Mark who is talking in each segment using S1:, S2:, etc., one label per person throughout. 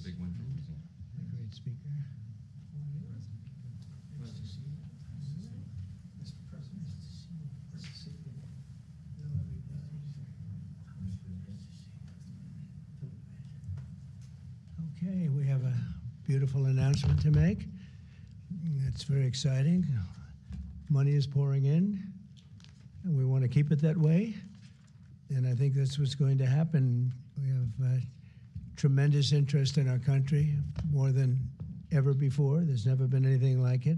S1: big one for Louisiana.
S2: A great speaker.
S3: Nice to see you. Mr. President. Nice to see you.
S2: Okay, we have a beautiful announcement to make. It's very exciting. Money is pouring in, and we want to keep it that way. And I think that's what's going to happen. We have tremendous interest in our country, more than ever before. There's never been anything like it.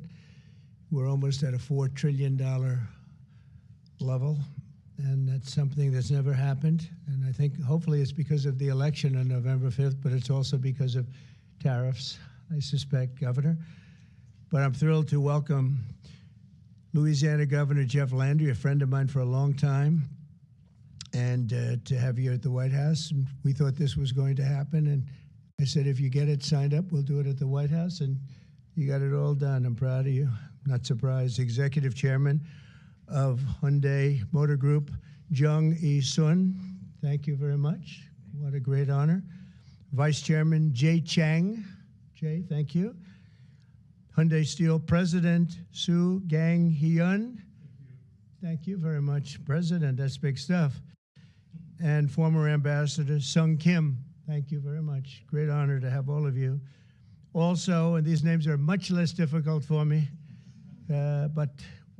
S2: We're almost at a $4 trillion level, and that's something that's never happened. And I think hopefully it's because of the election on November 5th, but it's also because of tariffs, I suspect, Governor. But I'm thrilled to welcome Louisiana Governor Jeff Landry, a friend of mine for a long time, and to have you at the White House. And we thought this was going to happen, and I said, if you get it signed up, we'll do it at the White House, and you got it all done. I'm proud of you. Not surprised. Executive Chairman of Hyundai Motor Group, Yongsuk. Thank you very much. What a great honor. Vice Chairman Jay Chang. Jay, thank you. Hyundai Steel President Soo Gang-hyun. Thank you very much. President, that's big stuff. And former Ambassador Sung Kim. Thank you very much. Great honor to have all of you. Also, and these names are much less difficult for me, but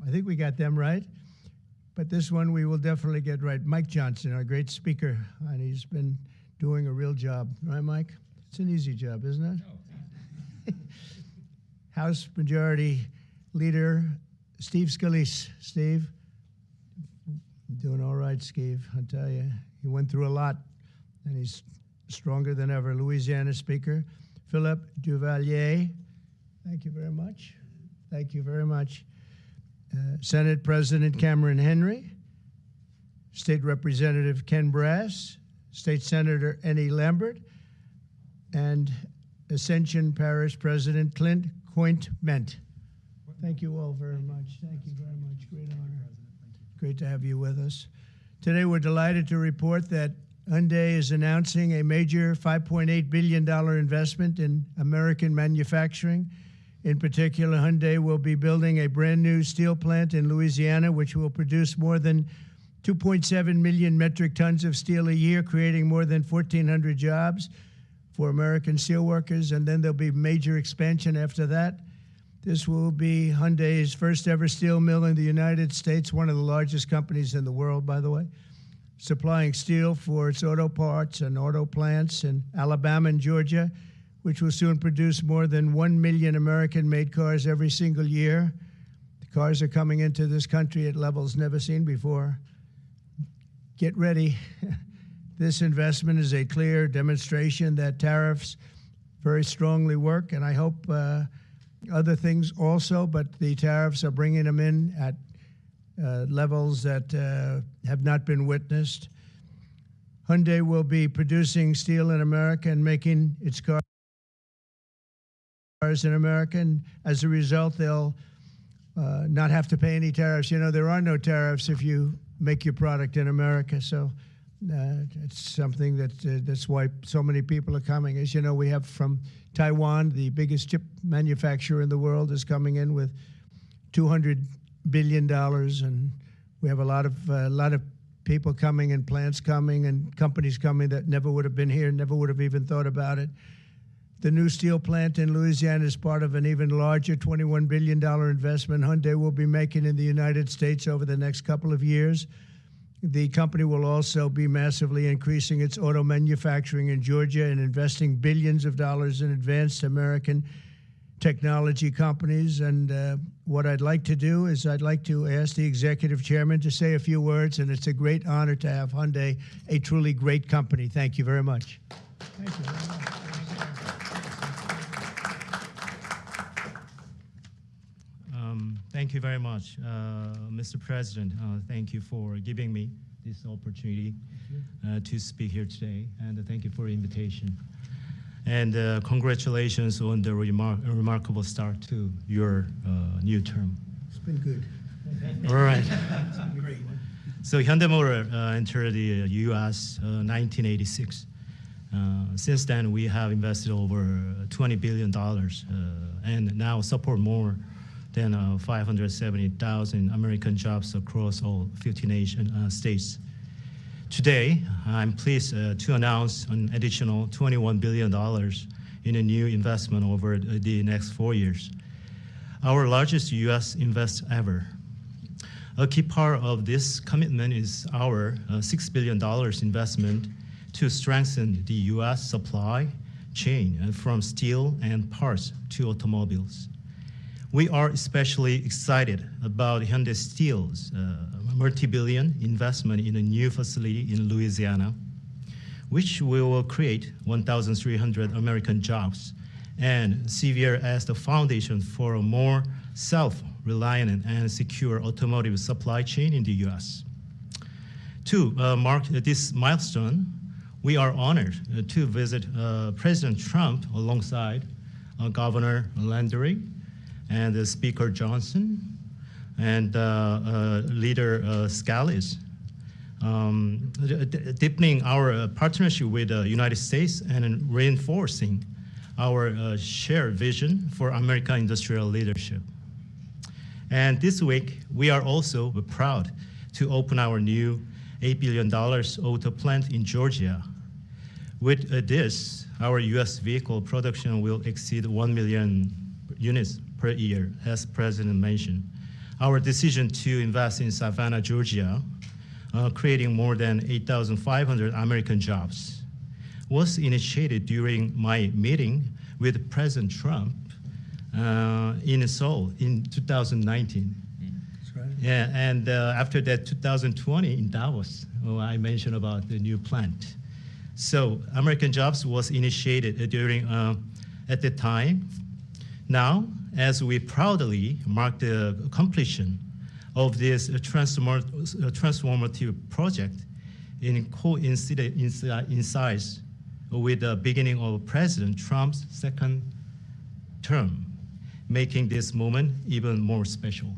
S2: I think we got them right. But this one we will definitely get right. Mike Johnson, our great speaker, and he's been doing a real job. Right, Mike? It's an easy job, isn't it? House Majority Leader Steve Scalise. Steve, doing all right, Steve. I tell you, he went through a lot, and he's stronger than ever. Louisiana Speaker Philip Duvalier. Thank you very much. Thank you very much. Senate President Cameron Henry, State Representative Ken Brass, State Senator Annie Lambert, and Ascension Parish President Clint Cointment. Thank you all very much. Thank you very much. Great honor. Great to have you with us. Today we're delighted to report that Hyundai is announcing a major $5.8 billion investment in American manufacturing. In particular, Hyundai will be building a brand new steel plant in Louisiana, which will produce more than 2.7 million metric tons of steel a year, creating more than 1,400 jobs for American steelworkers, and then there'll be major expansion after that. This will be Hyundai's first ever steel mill in the United States, one of the largest companies in the world, by the way, supplying steel for its auto parts and auto plants in Alabama and Georgia, which will soon produce more than 1 million American-made cars every single year. The cars are coming into this country at levels never seen before. Get ready. This investment is a clear demonstration that tariffs very strongly work, and I hope other things also, but the tariffs are bringing them in at levels that have not been witnessed. Hyundai will be producing steel in America and making its cars in America, and as a result, they'll not have to pay any tariffs. You know, there are no tariffs if you make your product in America, so it's something that's why so many people are coming. As you know, we have from Taiwan, the biggest chip manufacturer in the world, is coming in with $200 billion, and we have a lot of people coming and plants coming and companies coming that never would have been here, never would have even thought about it. The new steel plant in Louisiana is part of an even larger $21 billion investment Hyundai will be making in the United States over the next couple of years. The company will also be massively increasing its auto manufacturing in Georgia and investing billions of dollars in advanced American technology companies. And what I'd like to do is I'd like to ask the executive chairman to say a few words, and it's a great honor to have Hyundai, a truly great company. Thank you very much. Thank you very much.
S4: Thank you very much, Mr. President. Thank you for giving me this opportunity to speak here today, and thank you for the invitation. And congratulations on the remarkable start to your new term.
S2: It's been good.
S4: All right.
S2: It's been great.
S4: So Hyundai Motor entered the U.S. 1986. Since then, we have invested over $20 billion and now support more than 570,000 American jobs across all 50 states. Today, I'm pleased to announce an additional $21 billion in a new investment over the next 4 years, our largest U.S. invest ever. A key part of this commitment is our $6 billion investment to strengthen the U.S. supply chain from steel and parts to automobiles. We are especially excited about Hyundai Steel's multi-billion investment in a new facility in Louisiana, which will create 1,300 American jobs and serve as the foundation for a more self-reliant and secure automotive supply chain in the U.S. To mark this milestone, we are honored to visit President Trump alongside Governor Landry and Speaker Johnson and Leader Scalise, deepening our partnership with the United States and reinforcing our shared vision for American industrial leadership. And this week, we are also proud to open our new $8 billion auto plant in Georgia. With this, our U.S. vehicle production will exceed 1 million units per year, as President mentioned. Our decision to invest in Savannah, Georgia, creating more than 8,500 American jobs, was initiated during my meeting with President Trump in Seoul in 2019.
S2: That's right.
S4: Yeah, and after that, 2020 in Davos, I mentioned about the new plant. So American Jobs was initiated during at the time. Now, as we proudly mark the completion of this transformative project in coincides with the beginning of President Trump's second term, making this moment even more special.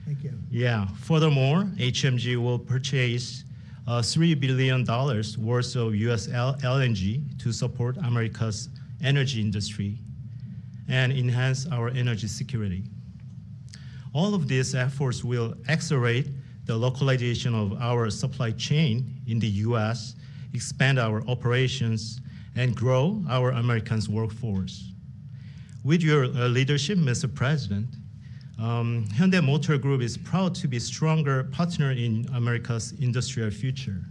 S2: Thank you.
S4: Yeah. Furthermore, HMG will purchase $3 billion worth of U.S. LNG to support America's energy industry and enhance our energy security. All of these efforts will accelerate the localization of our supply chain in the U.S., expand our operations, and grow our American workforce. With your leadership, Mr. President, Hyundai Motor Group is proud to be a stronger partner in America's industrial future.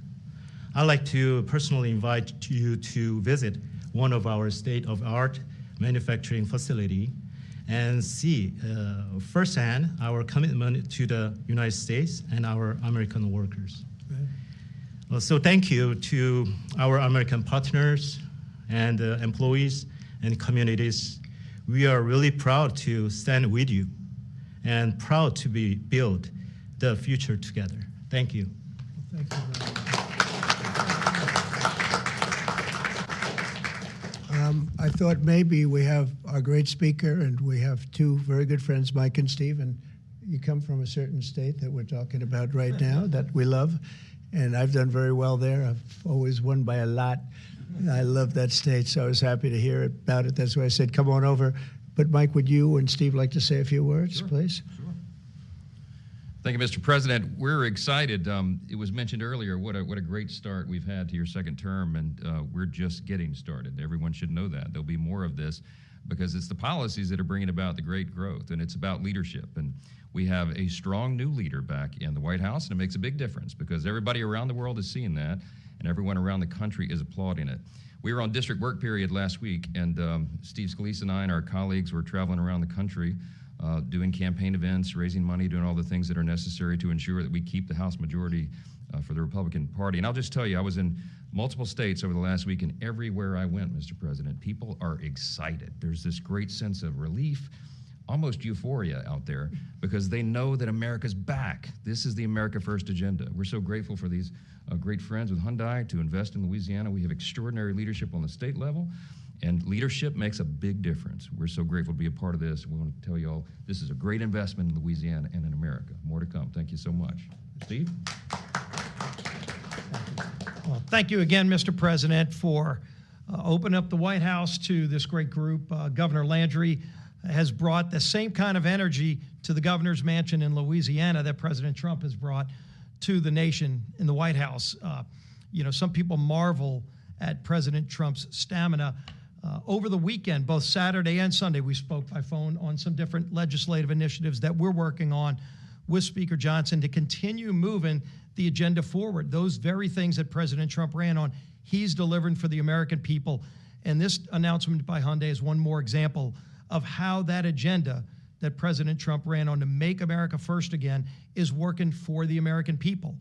S4: I'd like to personally invite you to visit one of our state-of-the-art manufacturing facility and see firsthand our commitment to the United States and our American workers.
S2: Right.
S4: So thank you to our American partners and employees and communities. We are really proud to stand with you and proud to build the future together. Thank you.
S2: Thank you very much. I thought maybe we have our great speaker, and we have two very good friends, Mike and Steve, and you come from a certain state that we're talking about right now that we love, and I've done very well there. I've always won by a lot. I love that state, so I was happy to hear about it. That's why I said, come on over. But Mike, would you and Steve like to say a few words, please?
S1: Sure. Thank you, Mr. President. We're excited. It was mentioned earlier what a great start we've had to your second term, and we're just getting started. Everyone should know that. There'll be more of this because it's the policies that are bringing about the great growth, and it's about leadership. And we have a strong new leader back in the White House, and it makes a big difference because everybody around the world is seeing that, and everyone around the country is applauding it. We were on district work period last week, and Steve Scalise and I and our colleagues were traveling around the country doing campaign events, raising money, doing all the things that are necessary to ensure that we keep the House majority for the Republican Party. And I'll just tell you, I was in multiple states over the last week, and everywhere I went, Mr. President, people are excited. There's this great sense of relief, almost euphoria out there, because they know that America's back. This is the America First agenda. We're so grateful for these great friends with Hyundai to invest in Louisiana. We have extraordinary leadership on the state level, and leadership makes a big difference. We're so grateful to be a part of this. We want to tell you all this is a great investment in Louisiana and in America. More to come. Thank you so much. Steve?
S3: Well, thank you again, Mr. President, for opening up the White House to this great group. Governor Landry has brought the same kind of energy to the governor's mansion in Louisiana that President Trump has brought to the nation in the White House. Some people marvel at President Trump's stamina. Over the weekend, both Saturday and Sunday, we spoke by phone on some different legislative initiatives that we're working on with Speaker Johnson to continue moving the agenda forward. Those very things that President Trump ran on, he's delivering for the American people. And this announcement by Hyundai is one more example of how that agenda that President Trump ran on to make America first again is working for the American people.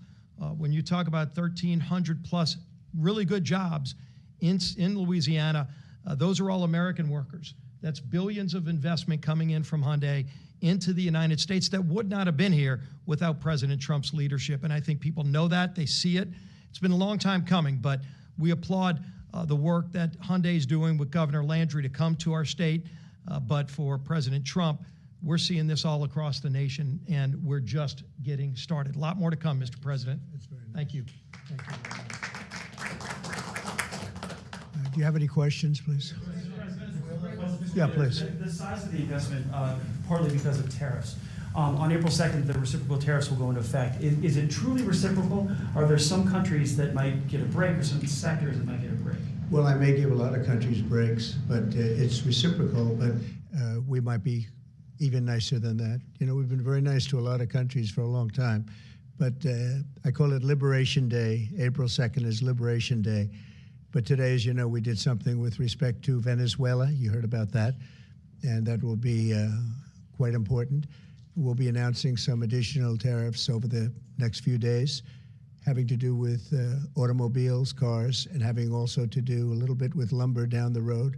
S3: When you talk about 1,300 plus really good jobs in Louisiana, those are all American workers. That's billions of investment coming in from Hyundai into the United States that would not have been here without President Trump's leadership. And I think people know that, they see it. It's been a long time coming, but we applaud the work that Hyundai is doing with Governor Landry to come to our state. But for President Trump, we're seeing this all across the nation, and we're just getting started. A lot more to come, Mr. President.
S2: That's very nice.
S3: Thank you.
S2: Thank you. Do you have any questions, please? Yeah, please.
S5: The size of the investment, partly because of tariffs. On April 2nd, the reciprocal tariffs will go into effect. Is it truly reciprocal? Are there some countries that might get a break or some sectors that might get a break?
S2: Well, I may give a lot of countries breaks, but it's reciprocal, but we might be even nicer than that. We've been very nice to a lot of countries for a long time, but I call it Liberation Day. April 2nd is Liberation Day. But today, as you know, we did something with respect to Venezuela. You heard about that, and that will be quite important. We'll be announcing some additional tariffs over the next few days, having to do with automobiles, cars, and having also to do a little bit with lumber down the road,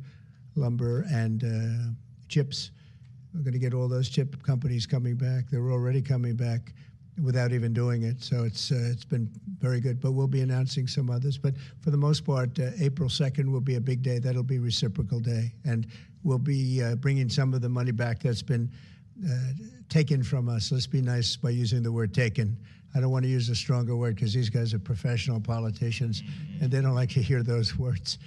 S2: lumber and chips. We're going to get all those chip companies coming back. They're already coming back without even doing it, so it's been very good. But we'll be announcing some others. But for the most part, April 2nd will be a big day. That'll be Reciprocal Day, and we'll be bringing some of the money back that's been taken from us. Let's be nice by using the word taken. I don't want to use a stronger word because these guys are professional politicians, and they don't like to hear those words.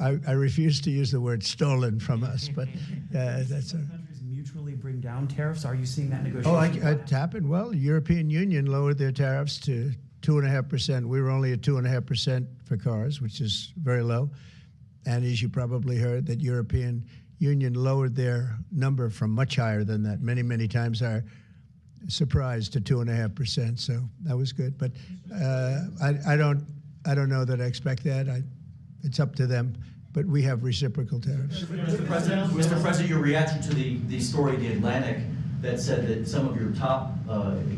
S2: I refuse to use the word stolen from us, but that's a...
S5: Mutually bring down tariffs? Are you seeing that negotiation?
S2: It happened. Well, the European Union lowered their tariffs to 2.5%. We were only at 2.5% for cars, which is very low. And as you probably heard, that European Union lowered their number from much higher than that, many, many times higher. Surprised to 2.5%. So that was good. But I don't know that I expect that. It's up to them. But we have reciprocal tariffs.
S6: Mr. President, your reaction to the story in The Atlantic that said that some of your top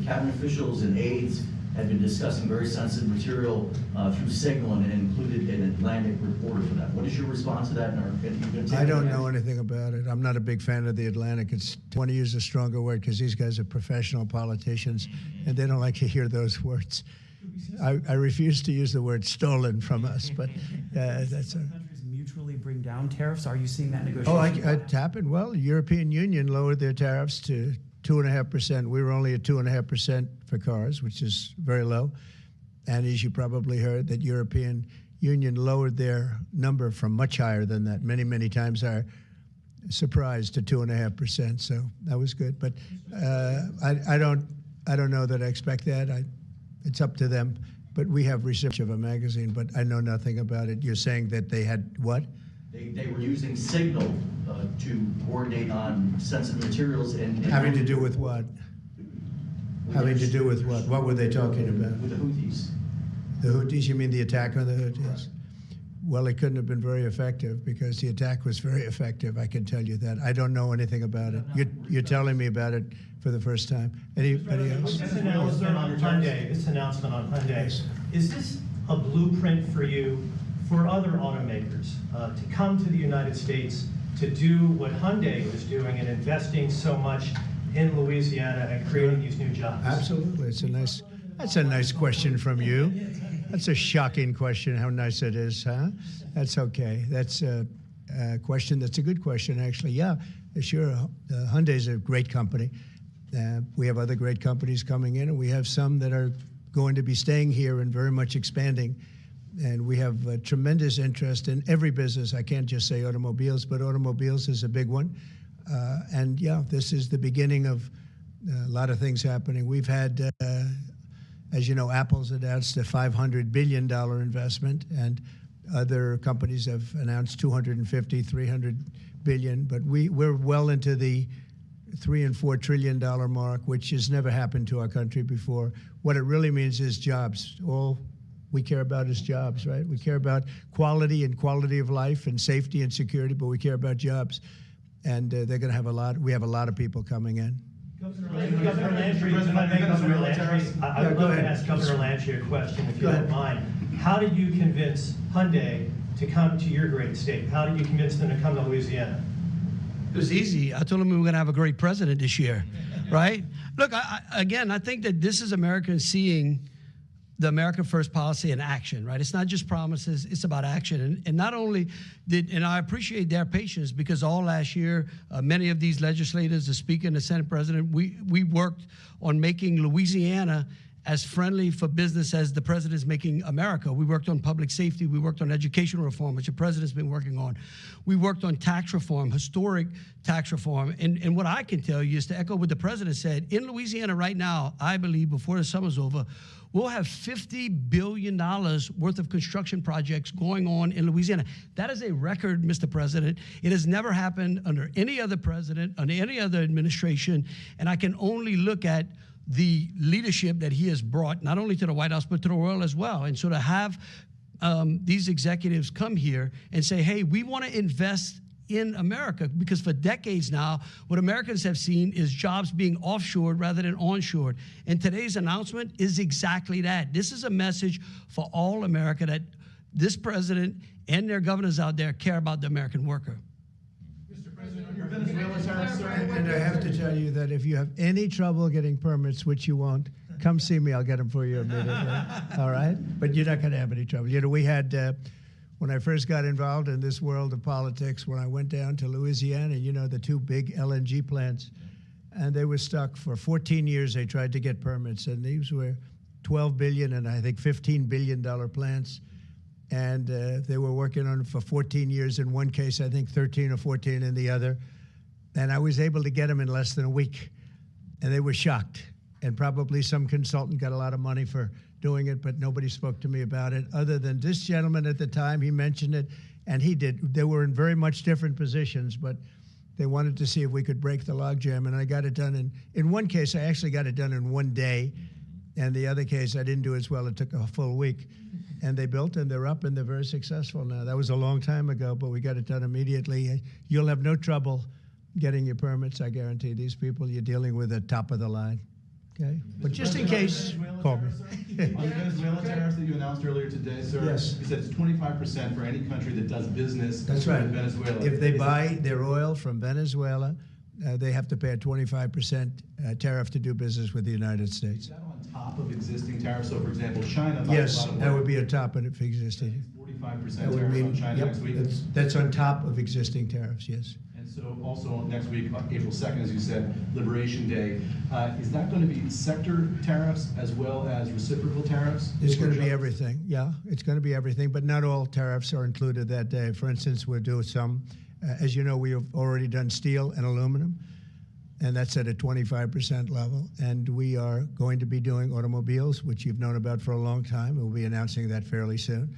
S6: cabinet officials and aides had been discussing very sensitive material through Signal and included an Atlantic reporter for that. What is your response to that?
S2: I don't know anything about it. I'm not a big fan of The Atlantic. I want to use a stronger word because these guys are professional politicians, and they don't like to hear those words. I refuse to use the word stolen from us, but that's a...
S5: Mutually bring down tariffs? Are you seeing that negotiation?
S2: It happened. Well, the European Union lowered their tariffs to 2.5%. We were only at 2.5% for cars, which is very low. And as you probably heard, that European Union lowered their number from much higher than that, many, many times higher. Surprised to 2.5%. So that was good. But I don't know that I expect that. It's up to them. But we have research of a magazine, but I know nothing about it. You're saying that they had what?
S6: They were using Signal to coordinate on sensitive materials and
S2: having to do with what? Having to do with what? What were they talking about?
S6: With the Houthis.
S2: The Houthis? You mean the attack on the Houthis? Right. Well, it couldn't have been very effective because the attack was very effective. I can tell you that. I don't know anything about it. You're telling me about it for the first time. Anybody else?
S7: This announcement on Hyundai, is this a blueprint for you for other automakers to come to the United States to do what Hyundai was doing and investing so much in Louisiana and creating these new jobs?
S2: Absolutely. That's a nice question from you. That's a shocking question, how nice it is, huh? That's okay. That's a question that's a good question, actually. Yeah, sure. Hyundai's a great company. We have other great companies coming in, and we have some that are going to be staying here and very much expanding And we have tremendous interest in every business. I can't just say automobiles, but automobiles is a big one. And yeah, this is the beginning of a lot of things happening. We've had, as you know, Apple's announced a $500 billion investment, and other companies have announced 250, 300 billion. But we're well into the $3 and $4 trillion mark, which has never happened to our country before. What it really means is jobs. All we care about is jobs, right? We care about quality and quality of life and safety and security, but we care about jobs. And they're going to have we have a lot of people coming in.
S7: Governor Landry, if I may, Governor Landry, I would love to ask Governor Landry a question, if you don't mind. How did you convince Hyundai to come to your great state? How did you convince them to come to Louisiana?
S8: It was easy. I told them we were going to have a great president this year, right? Look, I think that this is Americans seeing the America First policy in action, right? It's not just promises, it's about action. And not only and I appreciate their patience, because all last year, many of these legislators, the Speaker and the Senate President, we worked on making Louisiana as friendly for business as the president is making America. We worked on public safety. We worked on educational reform, which the president's been working on. We worked on tax reform, historic tax reform. And what I can tell you is to echo what the president said, in Louisiana right now, I believe before the summer's over, we'll have $50 billion worth of construction projects going on in Louisiana. That is a record, Mr. President. It has never happened under any other president, under any other administration. And I can only look at the leadership that he has brought, not only to the White House, but to the world as well. And so to have these executives come here and say, hey, we want to invest in America, because for decades now, what Americans have seen is jobs being offshored rather than onshored. And today's announcement is exactly that. This is a message for all America that this president and their governors out there care about the American worker.
S2: Mr. President, on your Venezuela tariffs, and I have to tell you that if you have any trouble getting permits, which you won't, come see me. I'll get them for you immediately. All right? But you're not going to have any trouble. You know, we had... when I first got involved in this world of politics, when I went down to Louisiana, you know, the two big LNG plants, and they were stuck for 14 years. They tried to get permits, and these were $12 billion and I think $15 billion plants. And they were working on it for 14 years in one case, I think 13 or 14 in the other. And I was able to get them in less than a week. And they were shocked. And probably some consultant got a lot of money for doing it, but nobody spoke to me about it other than this gentleman at the time. He mentioned it, and he did. They were in very much different positions, but they wanted to see if we could break the logjam, and I got it done. In one case, I actually got it done in one day, and the other case, I didn't do as well. It took a full week. And they built, and they're up, and they're very successful now. That was a long time ago, but we got it done immediately. You'll have no trouble getting your permits, I guarantee. These people you're dealing with are top of the line. Okay, but just in case, call me.
S9: On the Venezuela tariffs that you announced earlier today, sir,
S2: yes.
S9: You said it's 25% for any country that does business
S2: That's
S9: with
S2: right.
S9: Venezuela.
S2: If they buy their oil from Venezuela, they have to pay a 25% tariff to do business with the United States.
S9: Is that on top of existing tariffs? So, for example, China buys
S2: Yes,
S9: a lot of
S2: that
S9: oil.
S2: would be a top of existing.
S9: 45%
S2: That would
S9: tariff
S2: mean,
S9: on China
S2: yep,
S9: next week.
S2: that's on top of existing tariffs, yes.
S9: And so also next week, April 2nd, as you said, Liberation Day, is that going to be sector tariffs as well as reciprocal tariffs?
S2: It's going to be everything, yeah. It's going to be everything, but not all tariffs are included that day. For instance, we'll do some. As you know, we have already done steel and aluminum, and that's at a 25% level. And we are going to be doing automobiles, which you've known about for a long time. We'll be announcing that fairly soon,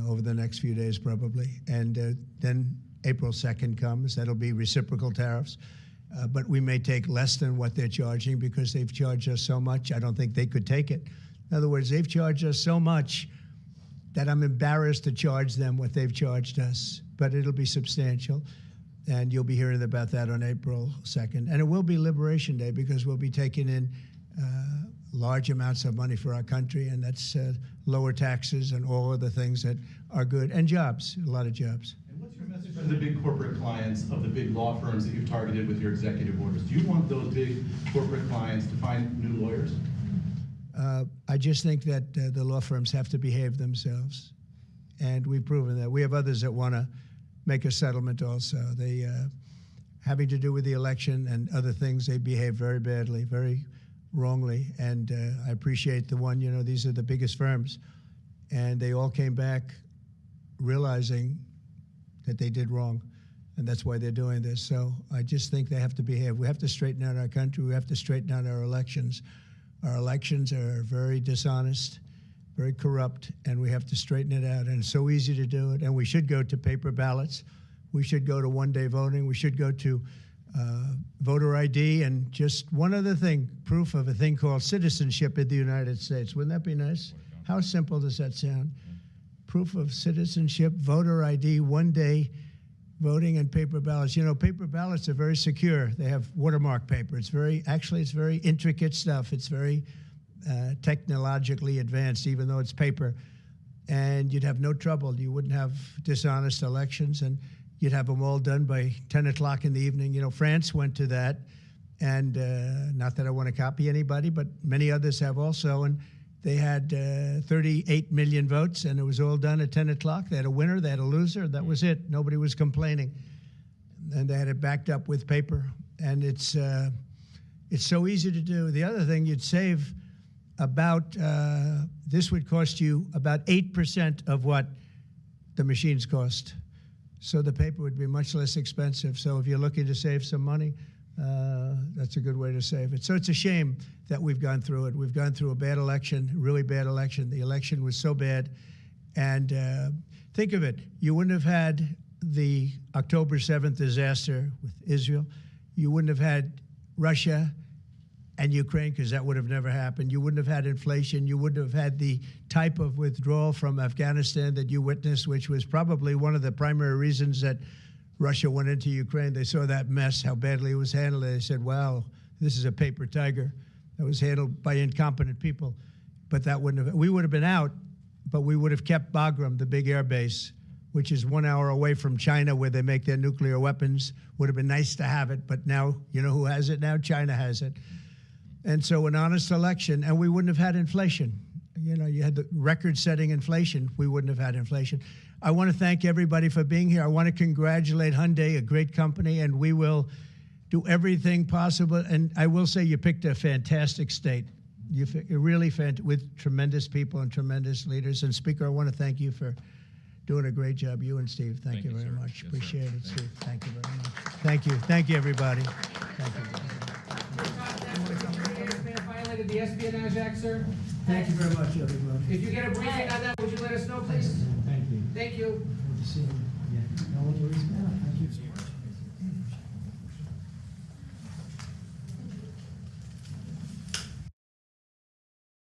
S2: over the next few days probably. And then April 2nd comes. That'll be reciprocal tariffs. But we may take less than what they're charging because they've charged us so much. I don't think they could take it. In other words, they've charged us so much that I'm embarrassed to charge them what they've charged us. But it'll be substantial. And you'll be hearing about that on April 2nd. And it will be Liberation Day because we'll be taking in large amounts of money for our country. And that's lower taxes and all of the things that are good. And jobs, a lot of jobs.
S9: What's your message to the big corporate clients of the big law firms that you've targeted with your executive orders? Do you want those big corporate clients to find new lawyers?
S2: I just think that the law firms have to behave themselves. And we've proven that. We have others that want to make a settlement also. They, having to do with the election and other things, they behave very badly, very wrongly. And I appreciate the one, you know, these are the biggest firms. and they all came back realizing that they did wrong, and that's why they're doing this. So I just think they have to behave. We have to straighten out our country. We have to straighten out our elections. Our elections are very dishonest, very corrupt, and we have to straighten it out. And it's so easy to do it. And we should go to paper ballots. We should go to one-day voting. We should go to voter ID. And just one other thing, proof of a thing called citizenship in the United States. Wouldn't that be nice? How simple does that sound? Proof of citizenship, voter ID, one-day voting, and paper ballots. You know, paper ballots are very secure. They have watermark paper. It's very intricate stuff. It's very technologically advanced, even though it's paper. And you'd have no trouble. You wouldn't have dishonest elections, and you'd have them all done by 10 o'clock in the evening. You know, France went to that, and not that I want to copy anybody, but many others have also. And they had 38 million votes, and it was all done at 10 o'clock. They had a winner, they had a loser. That was it. Nobody was complaining. And they had it backed up with paper. And it's so easy to do. The other thing, you'd save about, this would cost you about 8% of what the machines cost. So the paper would be much less expensive. So if you're looking to save some money, that's a good way to save it. So it's a shame that we've gone through it. We've gone through a bad election, really bad election. The election was so bad. And think of it, you wouldn't have had the October 7th disaster with Israel. You wouldn't have had Russia and Ukraine, because that would have never happened. You wouldn't have had inflation. You wouldn't have had the type of withdrawal from Afghanistan that you witnessed, which was probably one of the primary reasons that Russia went into Ukraine. They saw that mess, how badly it was handled. They said, wow, this is a paper tiger that was handled by incompetent people. But that wouldn't have, we would have been out, but we would have kept Bagram, the big air base, which is 1 hour away from China, where they make their nuclear weapons. Would have been nice to have it, but now, you know who has it now? China has it. And so an honest election, and we wouldn't have had inflation. You know, you had the record-setting inflation. We wouldn't have had inflation. I want to thank everybody for being here. I want to congratulate Hyundai, a great company, and we will do everything possible. And I will say you picked a fantastic state. You're really with tremendous people and tremendous leaders. And Speaker, I want to thank you for doing a great job. You and Steve, thank you very much.
S1: Yes,
S2: Appreciate
S1: sir.
S2: it, Steve. Thank you very much. Thank you. Thank you, everybody. Thank you.
S10: Violated the Espionage Act, sir.
S2: Thank you very much, everybody.
S10: If you get a briefing on that, would you let us know, please?
S2: Thank you.
S10: Thank you.
S2: Good to see you. Yeah.